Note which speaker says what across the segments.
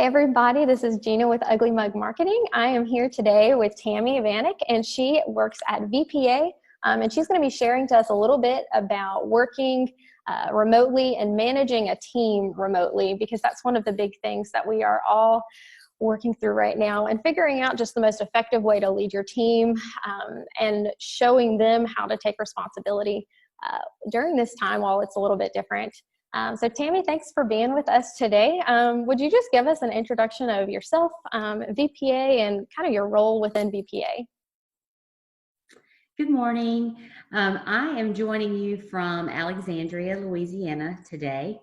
Speaker 1: Hey everybody, this is Gina with Ugly Mug Marketing. I am here today with Tami Banick, and she works at VPA, and she's going to be sharing to us a little bit about working remotely and managing a team remotely, because that's one of the big things that we are all working through right now, and figuring out just the most effective way to lead your team and showing them how to take responsibility during this time while it's a little bit different. So Tami, thanks for being with us today. Would you just give us an introduction of yourself, VPA, and kind of your role within VPA?
Speaker 2: Good morning. I am joining you from Alexandria, Louisiana today.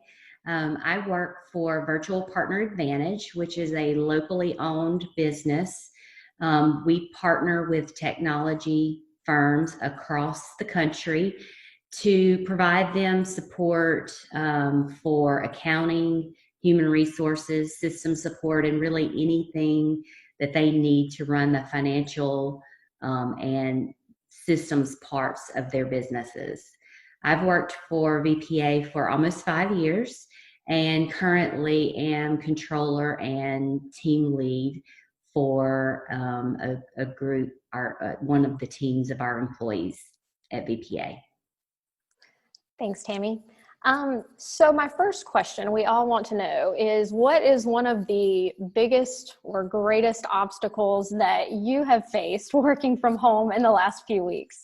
Speaker 2: I work for Virtual Partner Advantage, which is a locally owned business. We partner with technology firms across the country to provide them support for accounting, human resources, system support, and really anything that they need to run the financial and systems parts of their businesses. I've worked for VPA for almost 5 years and currently am controller and team lead for a group, one of the teams of our employees at VPA.
Speaker 1: Thanks, Tami. So my first question we all want to know is, what is one of the biggest or greatest obstacles that you have faced working from home in the last few weeks?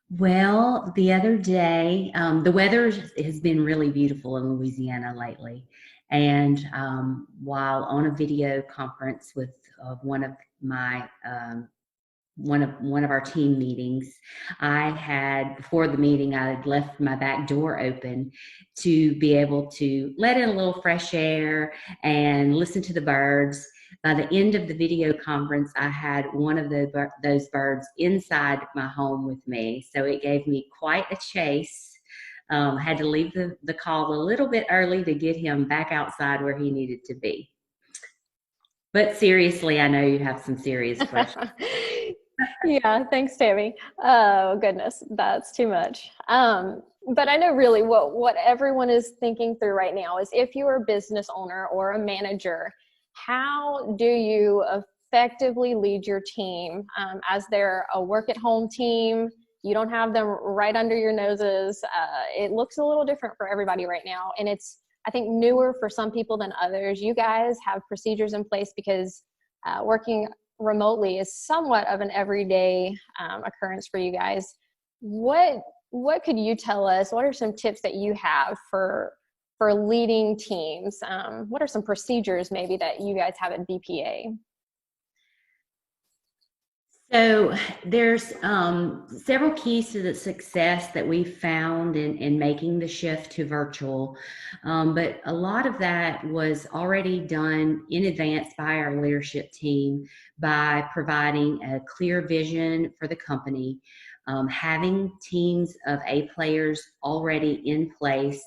Speaker 2: Well, the other day, the weather has been really beautiful in Louisiana lately. And while on a video conference with one of my one of our team meetings, before the meeting, I had left my back door open to be able to let in a little fresh air and listen to the birds. By the end of the video conference, I had one of those birds inside my home with me. So it gave me quite a chase. Had to leave the call a little bit early to get him back outside where he needed to be. But seriously, I know you have some serious questions.
Speaker 1: Yeah, thanks, Tami. Oh, goodness, that's too much. But I know really what everyone is thinking through right now is, if you're a business owner or a manager, how do you effectively lead your team as they're a work-at-home team? You don't have them right under your noses. It looks a little different for everybody right now, and it's, I think, newer for some people than others. You guys have procedures in place because working remotely is somewhat of an everyday occurrence for you guys. What could you tell us? What are some tips that you have for leading teams? What are some procedures maybe that you guys have at VPA?
Speaker 2: So there's several keys to the success that we've found in making the shift to virtual, but a lot of that was already done in advance by our leadership team by providing a clear vision for the company, having teams of A players already in place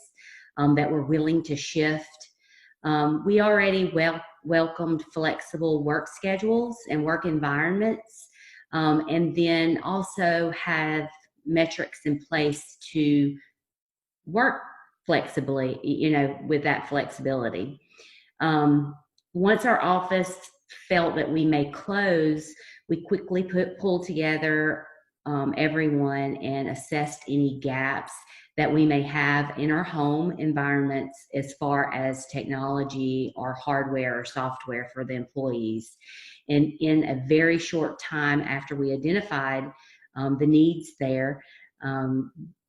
Speaker 2: that were willing to shift. We already welcomed flexible work schedules and work environments. And then also have metrics in place to work flexibly, with that flexibility. Once our office felt that we may close, we quickly pulled together everyone and assessed any gaps that we may have in our home environments as far as technology or hardware or software for the employees. And in a very short time after we identified the needs there,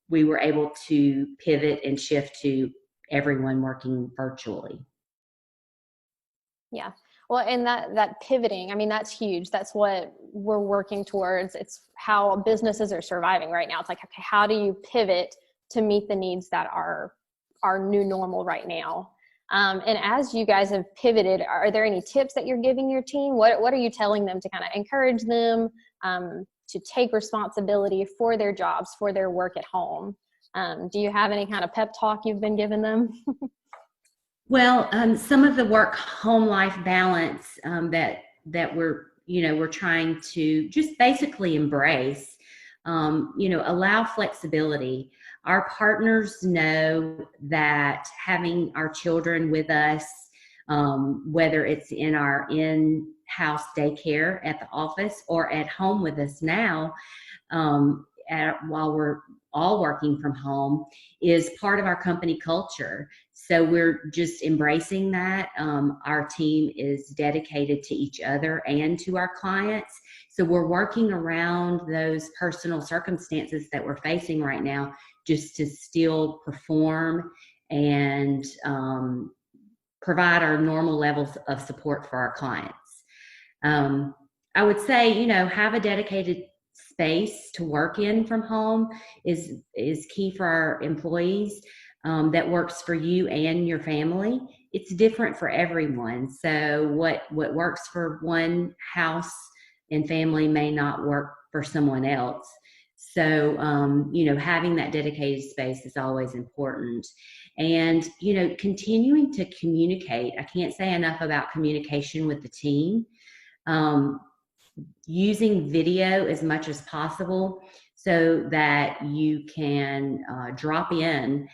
Speaker 2: we were able to pivot and shift to everyone working virtually.
Speaker 1: Yeah. Well, and that pivoting, I mean, that's huge. That's what we're working towards. It's how businesses are surviving right now. It's like, okay, how do you pivot to meet the needs that are our new normal right now? And as you guys have pivoted, are there any tips that you're giving your team? What are you telling them to kind of encourage them to take responsibility for their jobs, for their work at home? Do you have any kind of pep talk you've been giving them?
Speaker 2: Well, some of the work-home life balance that we're trying to just basically embrace, allow flexibility. Our partners know that having our children with us whether it's in our in-house daycare at the office or at home with us now, while we're all working from home, is part of our company culture. So we're just embracing that. Our team is dedicated to each other and to our clients. So we're working around those personal circumstances that we're facing right now just to still perform and provide our normal levels of support for our clients. I would say, have a dedicated space to work in from home is key for our employees. That works for you and your family. It's different for everyone. So what works for one house and family may not work for someone else. So, having that dedicated space is always important. And, continuing to communicate. I can't say enough about communication with the team. Using video as much as possible so that you can drop in.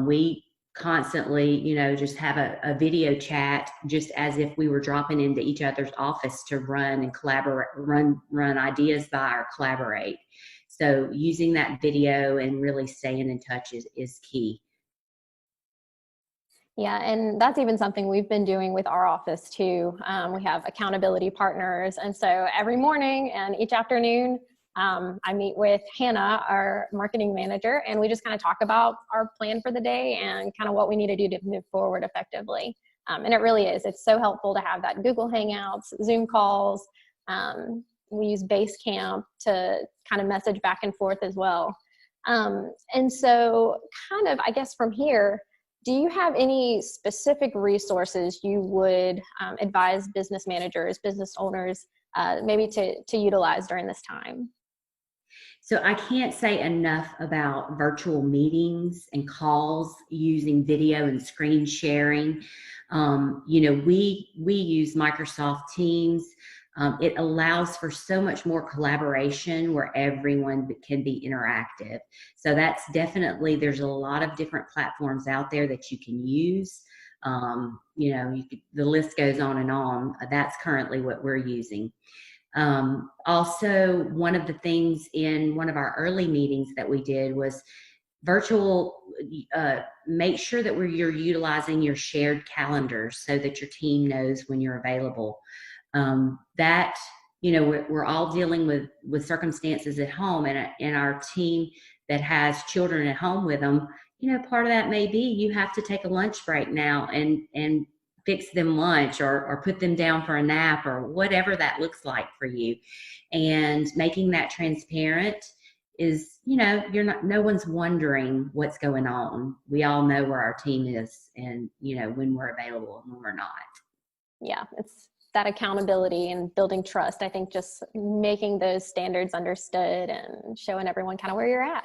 Speaker 2: We constantly, just have a video chat, just as if we were dropping into each other's office to run and collaborate, run ideas by or collaborate. So using that video and really staying in touch is key.
Speaker 1: Yeah, and that's even something we've been doing with our office too. We have accountability partners. And so every morning and each afternoon, I meet with Hannah, our marketing manager, and we just kind of talk about our plan for the day and kind of what we need to do to move forward effectively. And it really is. It's so helpful to have that Google Hangouts, Zoom calls. We use Basecamp to kind of message back and forth as well. And so kind of, I guess from here, do you have any specific resources you would advise business managers, business owners, maybe to utilize during this time?
Speaker 2: So I can't say enough about virtual meetings and calls using video and screen sharing. We use Microsoft Teams. It allows for so much more collaboration where everyone can be interactive. So that's definitely, there's a lot of different platforms out there that you can use. The list goes on and on. That's currently what we're using. Also, one of the things in one of our early meetings that we did was virtual, make sure that you're utilizing your shared calendars so that your team knows when you're available. We're all dealing with circumstances at home, and our team that has children at home with them, part of that may be you have to take a lunch break now and fix them lunch or put them down for a nap or whatever that looks like for you. And making that transparent is, no one's wondering what's going on. We all know where our team is and, when we're available and when we're not. Yeah,
Speaker 1: it's that accountability and building trust. I think just making those standards understood and showing everyone kind of where you're at.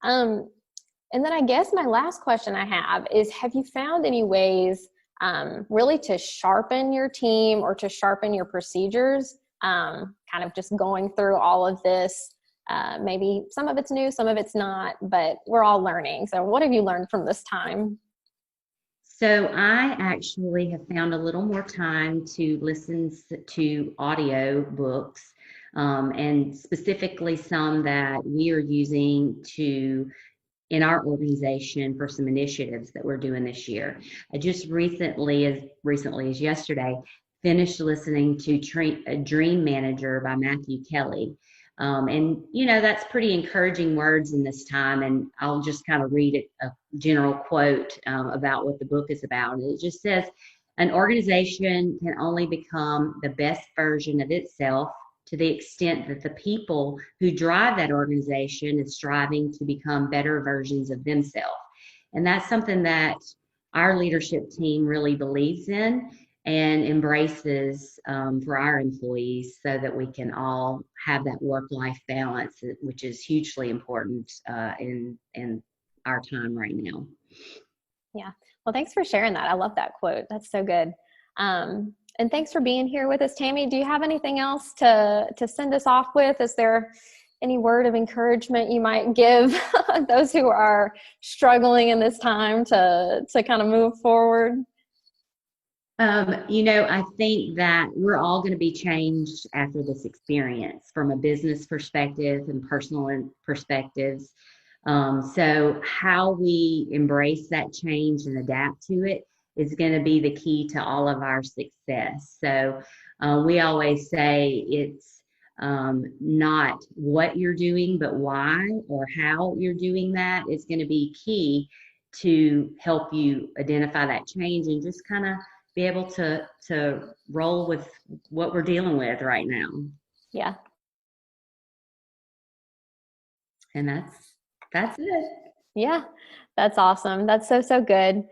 Speaker 1: And then I guess my last question I have is, have you found any ways really to sharpen your team or to sharpen your procedures, kind of just going through all of this? Maybe some of it's new, some of it's not, but we're all learning. So what have you learned from this time?
Speaker 2: So I actually have found a little more time to listen to audio books, and specifically some that we are using in our organization for some initiatives that we're doing this year. I just recently as yesterday, finished listening to Dream Manager by Matthew Kelly. That's pretty encouraging words in this time. And I'll just kind of read a general quote about what the book is about. And it just says, an organization can only become the best version of itself to the extent that the people who drive that organization is striving to become better versions of themselves. And that's something that our leadership team really believes in and embraces for our employees so that we can all have that work-life balance, which is hugely important in our time right now.
Speaker 1: Yeah. Well, thanks for sharing that. I love that quote. That's so good. And thanks for being here with us, Tammy. Do you have anything else to send us off with? Is there any word of encouragement you might give those who are struggling in this time to kind of move forward?
Speaker 2: I think that we're all going to be changed after this experience from a business perspective and personal perspectives. So how we embrace that change and adapt to it is going to be the key to all of our success. So we always say it's not what you're doing, but why or how you're doing that is going to be key to help you identify that change and just kind of be able to roll with what we're dealing with right now.
Speaker 1: Yeah.
Speaker 2: And that's it.
Speaker 1: Yeah. That's awesome. That's so, so good.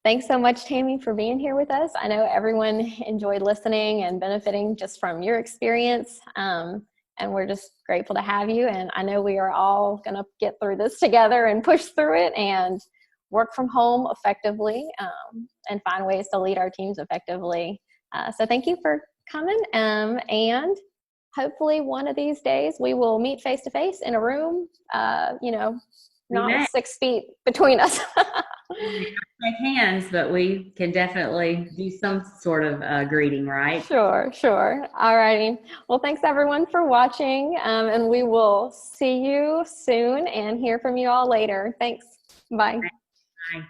Speaker 1: Thanks so much, Tammy, for being here with us. I know everyone enjoyed listening and benefiting just from your experience. And we're just grateful to have you. And I know we are all going to get through this together and push through it and work from home effectively, and find ways to lead our teams effectively. So thank you for coming. And hopefully one of these days we will meet face to face in a room, not with 6 feet between us.
Speaker 2: Shake hands, but we can definitely do some sort of greeting, right?
Speaker 1: Sure. All righty. Well, thanks everyone for watching, and we will see you soon and hear from you all later. Thanks. Bye.
Speaker 2: Bye.